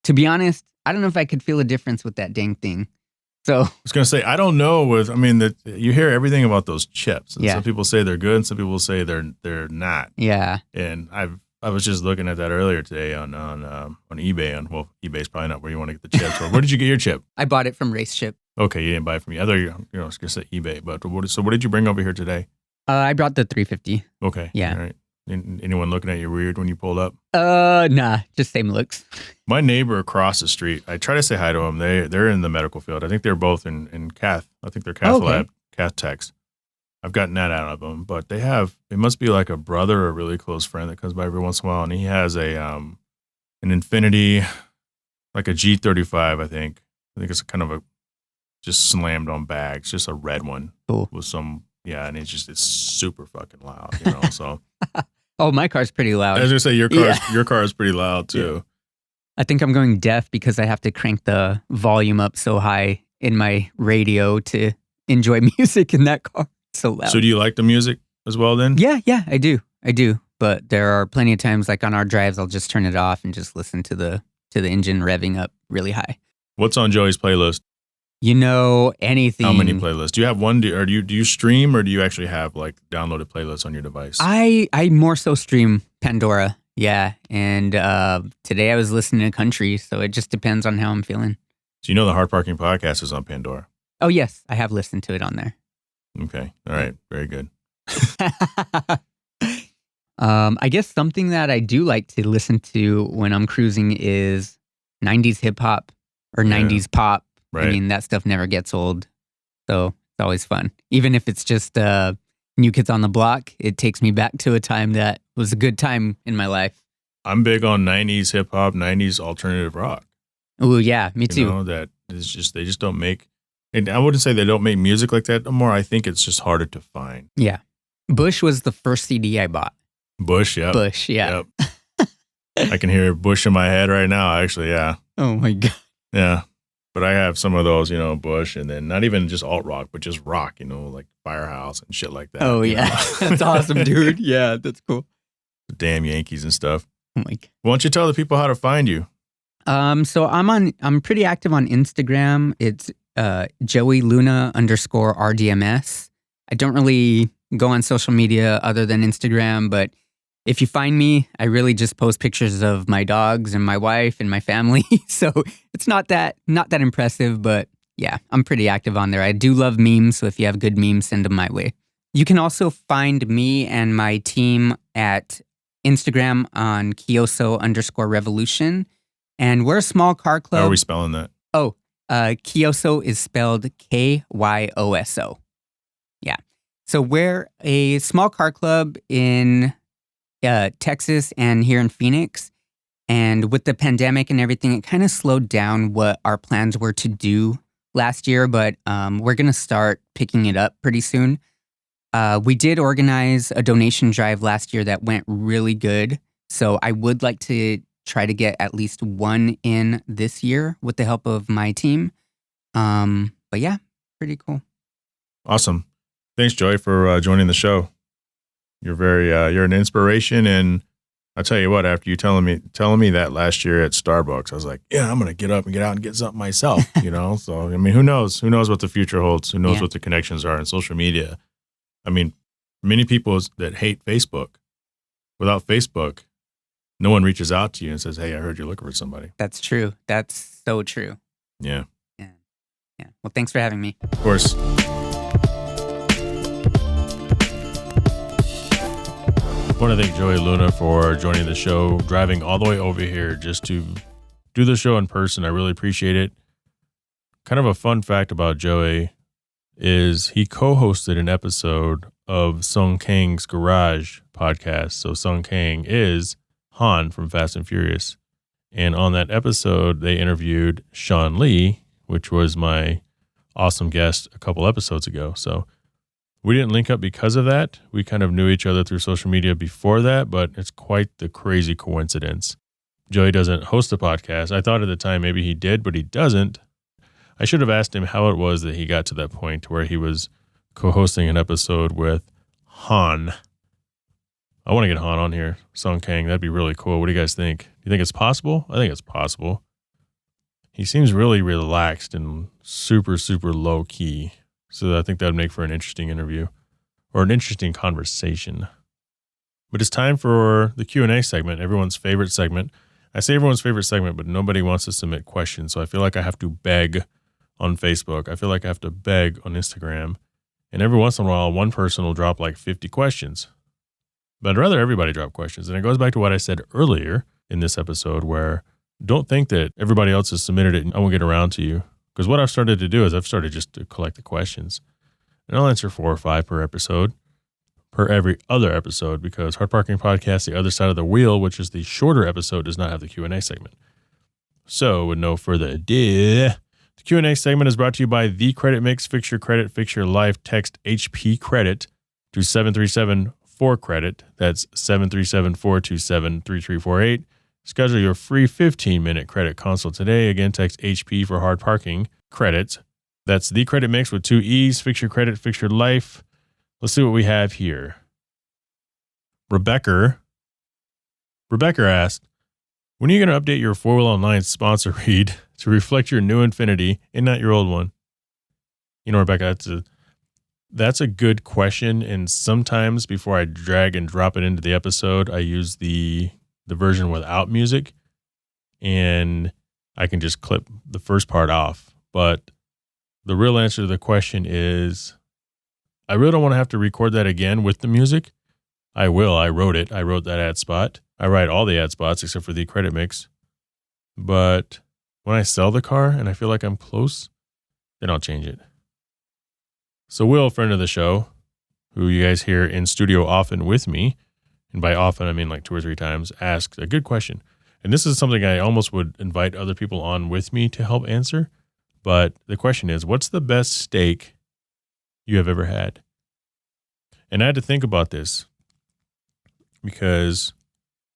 S2: To be honest, I don't know if I could feel a difference with that dang thing. So
S1: I was going to say, I don't know you hear everything about those chips. And some people say they're good and some people say they're not.
S2: Yeah.
S1: And I was just looking at that earlier today on eBay. eBay's probably not where you want to get the chips. Or where did you get your chip?
S2: I bought it from Race Chip.
S1: Okay, you didn't buy it from me. I thought I was going to say eBay. But what did you bring over here today?
S2: I brought the 350.
S1: Okay.
S2: Yeah.
S1: All right. Anyone looking at you weird when you pulled up?
S2: Nah, just same looks.
S1: My neighbor across the street, I try to say hi to them. They're in the medical field. I think they're both in cath. I think they're cath lab, cath techs. I've gotten that out of them, but it must be like a brother or a really close friend that comes by every once in a while, and he has an Infiniti, like a G35, I think. I think it's kind of just slammed on bags, just a red one.
S2: Cool.
S1: With some Yeah, and it's super fucking loud, so.
S2: Oh, my car's pretty loud.
S1: I was gonna say your car is pretty loud too.
S2: Yeah. I think I'm going deaf because I have to crank the volume up so high in my radio to enjoy music in that car. It's so loud.
S1: So do you like the music as well then?
S2: Yeah, I do. But there are plenty of times, like on our drives, I'll just turn it off and just listen to the engine revving up really high.
S1: What's on Joey's playlist?
S2: Anything.
S1: How many playlists? Do you have one? Do you stream, or do you actually have like downloaded playlists on your device?
S2: I more so stream Pandora. Yeah. And today I was listening to country, so it just depends on how I'm feeling.
S1: So the Hard Parking Podcast is on Pandora?
S2: Oh, yes. I have listened to it on there.
S1: Okay. All right. Very good.
S2: I guess something that I do like to listen to when I'm cruising is 90s hip hop or 90s pop.
S1: Right.
S2: I mean, that stuff never gets old. So it's always fun. Even if it's just New Kids on the Block, it takes me back to a time that was a good time in my life.
S1: I'm big on 90s hip hop, 90s alternative rock.
S2: Oh, yeah, me too.
S1: That is just, they just don't make, and I wouldn't say they don't make music like that no more. I think it's just harder to find.
S2: Yeah. Bush was the first CD I bought.
S1: Bush, yeah.
S2: Bush, yeah.
S1: Yep. I can hear Bush in my head right now, actually, yeah.
S2: Oh, my God.
S1: Yeah. But I have some of those, Bush, and then not even just alt rock, but just rock, like Firehouse and shit like that.
S2: Oh, yeah. That's awesome, dude. Yeah, that's cool.
S1: The damn Yankees and stuff.
S2: Oh, my God.
S1: Why don't you tell the people how to find you?
S2: So I'm pretty active on Instagram. It's Joey Luna _RDMS. I don't really go on social media other than Instagram, but if you find me, I really just post pictures of my dogs and my wife and my family. So it's not that impressive, but yeah, I'm pretty active on there. I do love memes, so if you have good memes, send them my way. You can also find me and my team at Instagram on Kyoso _revolution. And we're a small car club.
S1: How are we spelling that?
S2: Oh, Kyoso is spelled Kyoso. Yeah. So we're a small car club in Texas and here in Phoenix. And with the pandemic and everything, it kind of slowed down what our plans were to do last year, but we're going to start picking it up pretty soon. We did organize a donation drive last year that went really good. So I would like to try to get at least one in this year with the help of my team. But yeah, pretty cool.
S1: Awesome. Thanks, Joey, for joining the show. You're an inspiration, and I'll tell you what, after you telling me that last year at Starbucks, I was like, yeah, I'm going to get up and get out and get something myself, So, I mean, who knows what the future holds? Who knows what the connections are in social media? I mean, many people that hate Facebook, without Facebook, no one reaches out to you and says, hey, I heard you're looking for somebody.
S2: That's true. That's so true.
S1: Yeah.
S2: Yeah. Well, thanks for having me.
S1: Of course. I want to thank Joey Luna for joining the show, driving all the way over here just to do the show in person. I really appreciate it. Kind of a fun fact about Joey is he co-hosted an episode of Sung Kang's Garage podcast. So Sung Kang is Han from Fast and Furious. And on that episode, they interviewed Sean Lee, which was my awesome guest a couple episodes ago. So we didn't link up because of that. We kind of knew each other through social media before that, but it's quite the crazy coincidence. Joey doesn't host a podcast. I thought at the time maybe he did, but he doesn't. I should have asked him how it was that he got to that point where he was co-hosting an episode with Han. I want to get Han on here, Sung Kang. That'd be really cool. What do you guys think? Do you think it's possible? I think it's possible. He seems really relaxed and super, super low key. So I think that would make for an interesting interview or an interesting conversation. But it's time for the Q&A segment, everyone's favorite segment. I say everyone's favorite segment, but nobody wants to submit questions. So I feel like I have to beg on Facebook. I feel like I have to beg on Instagram. And every once in a while, one person will drop like 50 questions. But I'd rather everybody drop questions. And it goes back to what I said earlier in this episode where don't think that everybody else has submitted it and I won't get around to you. Because what I've started to do is I've started just to collect the questions. And I'll answer 4 or 5 per episode, per every other episode, because Hard Parking Podcast, The Other Side of the Wheel, which is the shorter episode, does not have the Q&A segment. So with no further ado, The Q&A segment is brought to you by The Credit Mix. Fix your credit, fix your life. Text HP Credit to 737-4CREDIT. That's 737-427-3348. Schedule your free 15-minute credit consult today. Again, text HP for hard parking credit. That's The Credit Mix with 2 E's. Fix your credit, fix your life. Let's see what we have here. Rebecca asked, when are you going to update your 4-Wheel Online sponsor read to reflect your new Infiniti and not your old one? You know, Rebecca, that's a good question. And sometimes before I drag and drop it into the episode, I use the version without music, and I can just clip the first part off. But the real answer to the question is, I really don't want to have to record that again with the music. I will. I wrote it. I wrote that ad spot. I write all the ad spots except for the credit mix. But when I sell the car and I feel like I'm close, then I'll change it. So Will, friend of the show, who you guys hear in studio often with me, and by often I mean like 2 or 3 times, asked a good question. And this is something I almost would invite other people on with me to help answer. But the question is, what's the best steak you have ever had? And I had to think about this because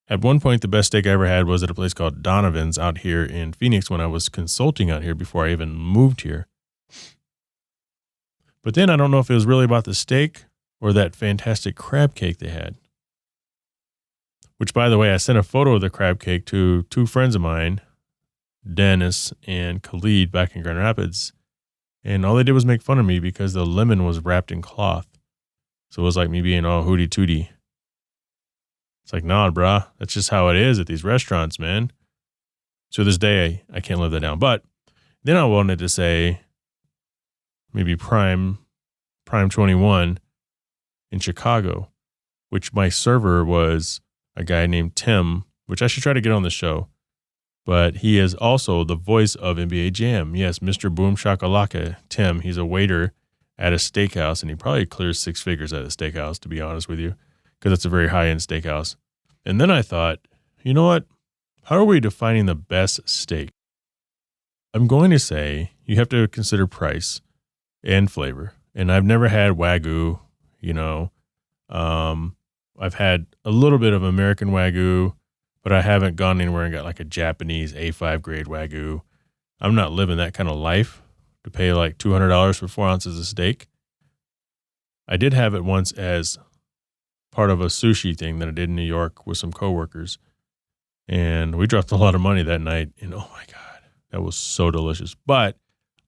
S1: at one point, the best steak I ever had was at a place called Donovan's out here in Phoenix when I was consulting out here before I even moved here. But then I don't know if it was really about the steak or that fantastic crab cake they had. Which, by the way, I sent a photo of the crab cake to 2 friends of mine, Dennis and Khalid, back in Grand Rapids. And all they did was make fun of me because the lemon was wrapped in cloth. So it was like me being all hooty tooty. It's like, nah, brah, that's just how it is at these restaurants, man. To this day, I can't live that down. But then I wanted to say maybe Prime 21 in Chicago, which my server was a guy named Tim, which I should try to get on the show. But he is also the voice of NBA Jam. Yes, Mr. Boom Shakalaka, Tim. He's a waiter at a steakhouse, and he probably clears 6 figures at a steakhouse, to be honest with you, because it's a very high-end steakhouse. And then I thought, you know what? How are we defining the best steak? I'm going to say you have to consider price and flavor. And I've never had Wagyu, you know. I've had a little bit of American Wagyu, but I haven't gone anywhere and got like a Japanese A5 grade Wagyu. I'm not living that kind of life to pay like $200 for 4 ounces of steak. I did have it once as part of a sushi thing that I did in New York with some coworkers. And we dropped a lot of money that night. And oh my God, that was so delicious. But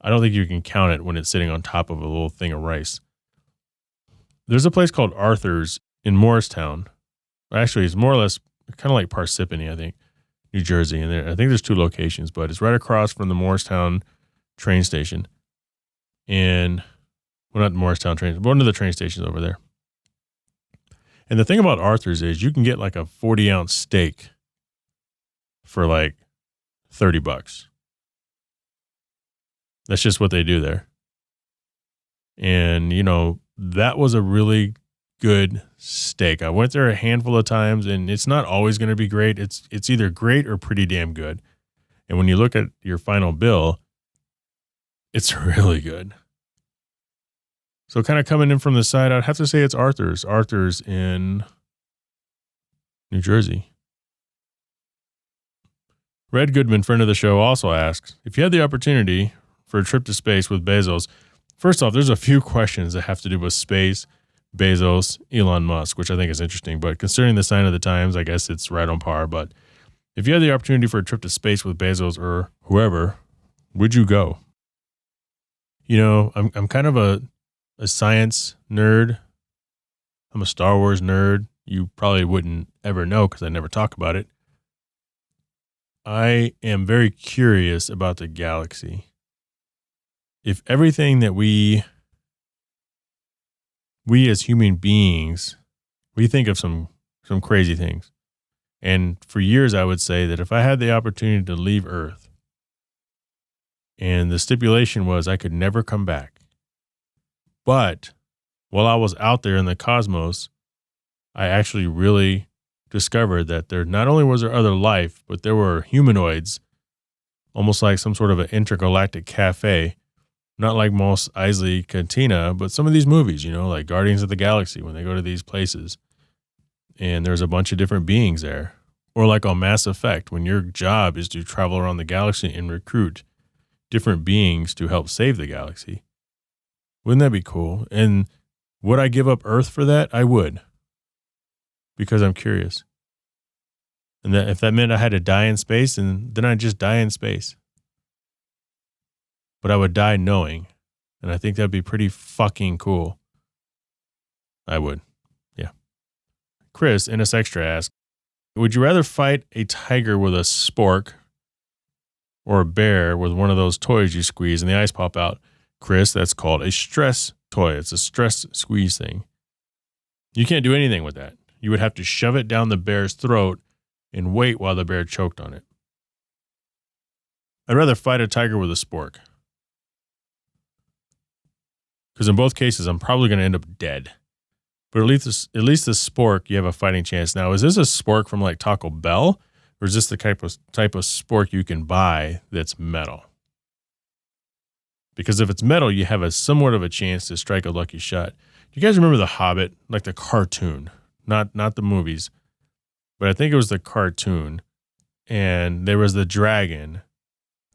S1: I don't think you can count it when it's sitting on top of a little thing of rice. There's a place called Arthur's in Morristown. Actually, it's more or less kind of like Parsippany, I think, New Jersey. And I think there's 2 locations, but it's right across from the Morristown train station. And, well, not Morristown train, but one of the train stations over there. And the thing about Arthur's is you can get like a 40-ounce steak for like $30. That's just what they do there. And, you know, that was a really good steak. I went there a handful of times, and it's not always going to be great. It's either great or pretty damn good. And when you look at your final bill, it's really good. So kind of coming in from the side, I'd have to say it's Arthur's. Arthur's in New Jersey. Red Goodman, friend of the show, also asks, if you had the opportunity for a trip to space with Bezos, first off, there's a few questions that have to do with space, Bezos, Elon Musk, which I think is interesting. But considering the sign of the times, I guess it's right on par. But if you had the opportunity for a trip to space with Bezos or whoever, would you go? You know, I'm kind of a science nerd. I'm a Star Wars nerd. You probably wouldn't ever know because I never talk about it. I am very curious about the galaxy. If everything that we as human beings, we think of some crazy things. And for years, I would say that if I had the opportunity to leave Earth, and the stipulation was I could never come back, but while I was out there in the cosmos, I actually really discovered that there not only was there other life, but there were humanoids almost like some sort of an intergalactic cafe. Not like Mos Eisley Cantina, but some of these movies, like Guardians of the Galaxy, when they go to these places and there's a bunch of different beings there. Or like on Mass Effect, when your job is to travel around the galaxy and recruit different beings to help save the galaxy. Wouldn't that be cool? And would I give up Earth for that? I would. Because I'm curious. And that if that meant I had to die in space, then I'd just die in space. But I would die knowing. And I think that'd be pretty fucking cool. I would. Yeah. Chris, in a extra asks, would you rather fight a tiger with a spork or a bear with one of those toys you squeeze and the eyes pop out? Chris, that's called a stress toy. It's a stress squeeze thing. You can't do anything with that. You would have to shove it down the bear's throat and wait while the bear choked on it. I'd rather fight a tiger with a spork. Because in both cases, I'm probably going to end up dead. But at least the spork, you have a fighting chance. Now, is this a spork from like Taco Bell? Or is this the type of spork you can buy that's metal? Because if it's metal, you have somewhat of a chance to strike a lucky shot. Do you guys remember The Hobbit? Like the cartoon, not the movies. But I think it was the cartoon. And there was the dragon.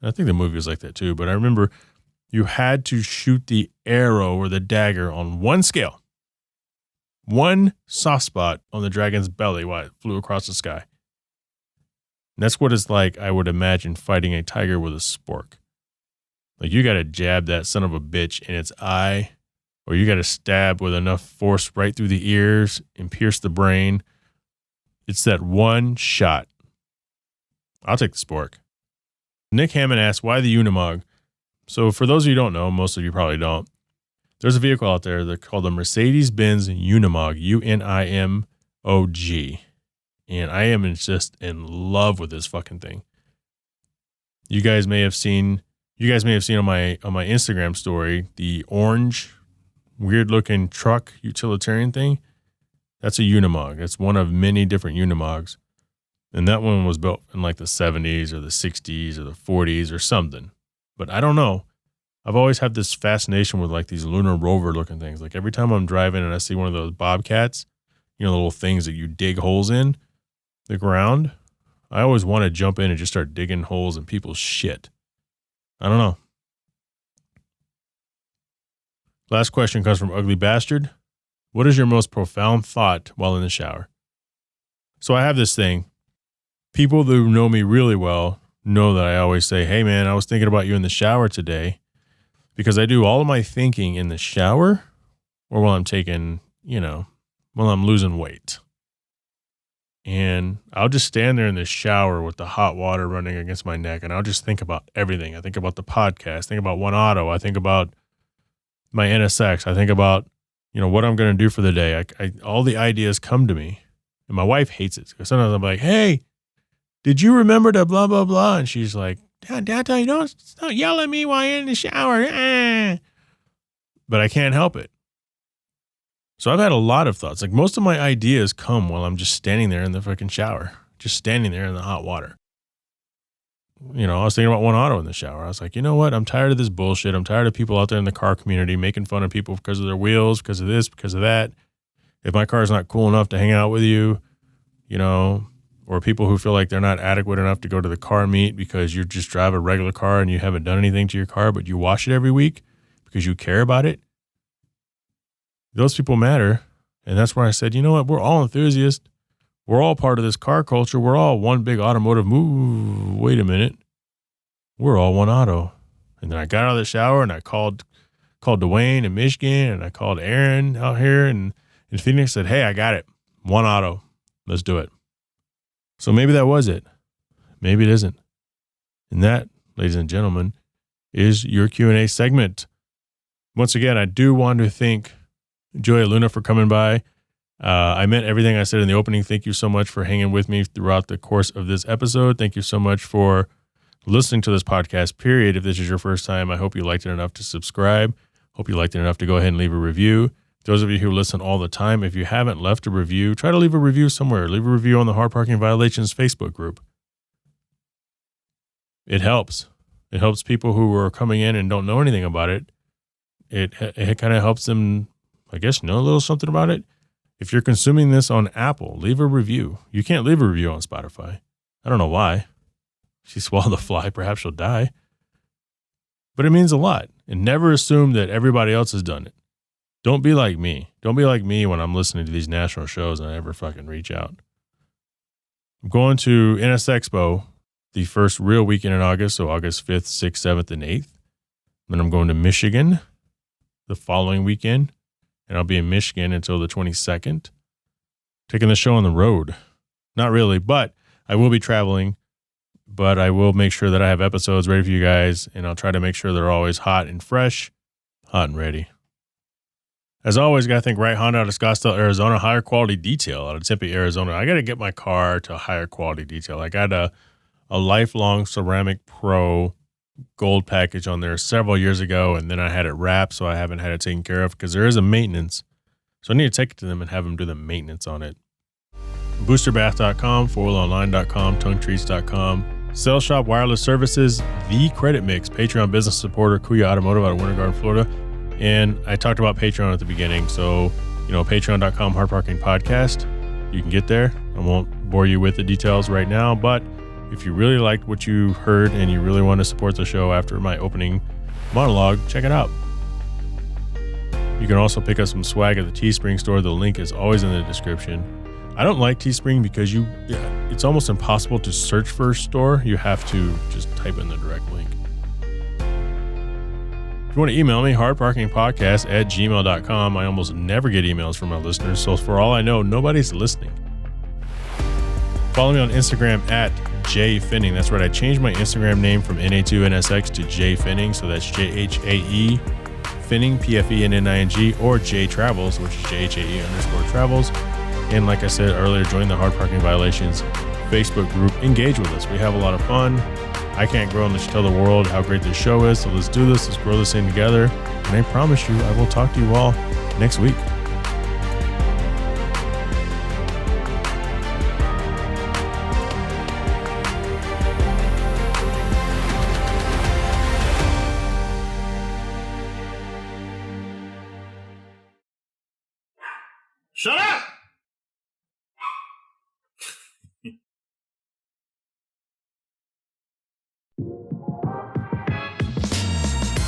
S1: I think the movie was like that too. But I remember you had to shoot the arrow or the dagger on one scale. One soft spot on the dragon's belly while it flew across the sky. And that's what it's like, I would imagine, fighting a tiger with a spork. Like, you got to jab that son of a bitch in its eye, or you got to stab with enough force right through the ears and pierce the brain. It's that one shot. I'll take the spork. Nick Hammond asks, why the Unimog? So for those of you who don't know, most of you probably don't, there's a vehicle out there that's called the Mercedes-Benz Unimog, UNIMOG. And I am just in love with this fucking thing. You guys may have seen on my Instagram story the orange, weird-looking truck utilitarian thing. That's a Unimog. That's one of many different Unimogs. And that one was built in like the 70s or the 60s or the 40s or something. But I don't know. I've always had this fascination with like these lunar rover looking things. Like every time I'm driving and I see one of those bobcats, the little things that you dig holes in the ground, I always want to jump in and just start digging holes in people's shit. I don't know. Last question comes from Ugly Bastard. What is your most profound thought while in the shower? So I have this thing. People who know me really well know that I always say, hey man, I was thinking about you in the shower today, because I do all of my thinking in the shower or while I'm taking, while I'm losing weight. And I'll just stand there in the shower with the hot water running against my neck, and I'll just think about everything. I think about the podcast, think about One Auto, I think about my NSX, I think about, what I'm going to do for the day. All the ideas come to me, and my wife hates it because sometimes I'm like, hey, did you remember to blah, blah, blah? And she's like, Dad, don't yell at me while you're in the shower. But I can't help it. So I've had a lot of thoughts. Like most of my ideas come while I'm just standing there in the fucking shower, just standing there in the hot water. I was thinking about One Auto in the shower. I was like, you know what? I'm tired of this bullshit. I'm tired of people out there in the car community making fun of people because of their wheels, because of this, because of that. If my car's not cool enough to hang out with you, or people who feel like they're not adequate enough to go to the car meet because you just drive a regular car and you haven't done anything to your car, but you wash it every week because you care about it. Those people matter. And that's where I said, you know what? We're all enthusiasts. We're all part of this car culture. We're all one big automotive move. Wait a minute. We're all One Auto. And then I got out of the shower and I called Dwayne in Michigan, and I called Aaron out here in Phoenix, said, hey, I got it. One Auto. Let's do it. So maybe that was it. Maybe it isn't. And that, ladies and gentlemen, is your Q&A segment. Once again, I do want to thank Joya Luna for coming by. I meant everything I said in the opening. Thank you so much for hanging with me throughout the course of this episode. Thank you so much for listening to this podcast, period. If this is your first time, I hope you liked it enough to subscribe. Hope you liked it enough to go ahead and leave a review. Those of you who listen all the time, if you haven't left a review, try to leave a review somewhere. Leave a review on the Hard Parking Violations Facebook group. It helps. It helps people who are coming in and don't know anything about it. It kind of helps them, I guess, know a little something about it. If you're consuming this on Apple, leave a review. You can't leave a review on Spotify. I don't know why. She swallowed a fly. Perhaps she'll die. But it means a lot. And never assume that everybody else has done it. Don't be like me. Don't be like me when I'm listening to these national shows and I never fucking reach out. I'm going to NS Expo the first real weekend in August, so August 5th, 6th, 7th, and 8th. Then I'm going to Michigan the following weekend, and I'll be in Michigan until the 22nd. Taking the show on the road. Not really, but I will be traveling, but I will make sure that I have episodes ready for you guys, and I'll try to make sure they're always hot and fresh, hot and ready. As always, got to thank Right Honda out of Scottsdale, Arizona, higher quality detail out of Tempe, Arizona. I got to get my car to a higher quality detail. I got a lifelong Ceramic Pro gold package on there several years ago, and then I had it wrapped, so I haven't had it taken care of because there is a maintenance. So I need to take it to them and have them do the maintenance on it. Boosterbath.com, fourwheelonline.com, tonguetreats.com, Sales Shop Wireless Services, The Credit Mix, Patreon business supporter, Kuya Automotive out of Winter Garden, Florida. And I talked about Patreon at the beginning. So, patreon.com, HardParkingPodcast. You can get there. I won't bore you with the details right now, but if you really liked what you heard and you really want to support the show after my opening monologue, check it out. You can also pick up some swag at the Teespring store. The link is always in the description. I don't like Teespring because it's almost impossible to search for a store. You have to just type in the direct link. If you want to email me, hardparkingpodcast@gmail.com. I almost never get emails from my listeners, so for all I know, nobody's listening. Follow me on Instagram at jfinning. That's right, I changed my Instagram name from NA2NSX to jfinning, so that's JHAE Finning, PFENNING, or J Travels, which is JHAE_travels. And like I said earlier, join the Hard Parking Violations Facebook group. Engage with us. We have a lot of fun. I can't grow unless you tell the world how great this show is. So let's do this. Let's grow this thing together. And I promise you, I will talk to you all next week.
S3: Shut up!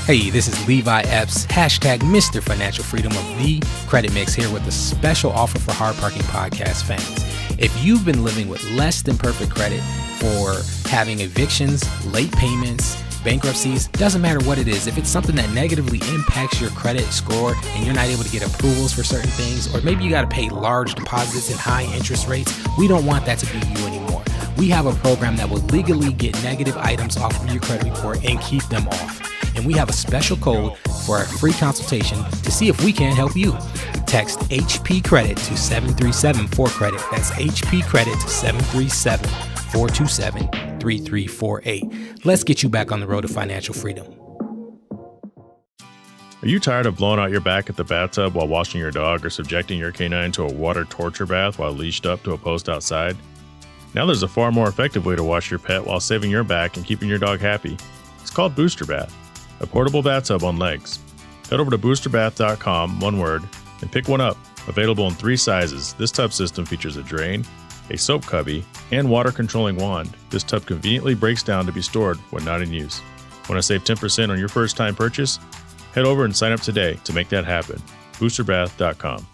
S4: Hey, this is Levi Epps, hashtag Mr. Financial Freedom of The Credit Mix, here with a special offer for Hard Parking Podcast fans. If you've been living with less than perfect credit for having evictions, late payments, bankruptcies, doesn't matter what it is. If it's something that negatively impacts your credit score and you're not able to get approvals for certain things, or maybe you got to pay large deposits and high interest rates, we don't want that to be you anymore. We have a program that will legally get negative items off of your credit report and keep them off. And we have a special code for a free consultation to see if we can help you. Text HP Credit to 737-4CREDIT. That's HP Credit to 737-427-3348. Let's get you back on the road to financial freedom.
S1: Are you tired of blowing out your back at the bathtub while washing your dog, or subjecting your canine to a water torture bath while leashed up to a post outside? Now there's a far more effective way to wash your pet while saving your back and keeping your dog happy. It's called Booster Bath, a portable bathtub on legs. Head over to boosterbath.com, one word, and pick one up. Available in 3 sizes, this tub system features a drain, a soap cubby, and water controlling wand. This tub conveniently breaks down to be stored when not in use. Want to save 10% on your first time purchase? Head over and sign up today to make that happen. Boosterbath.com.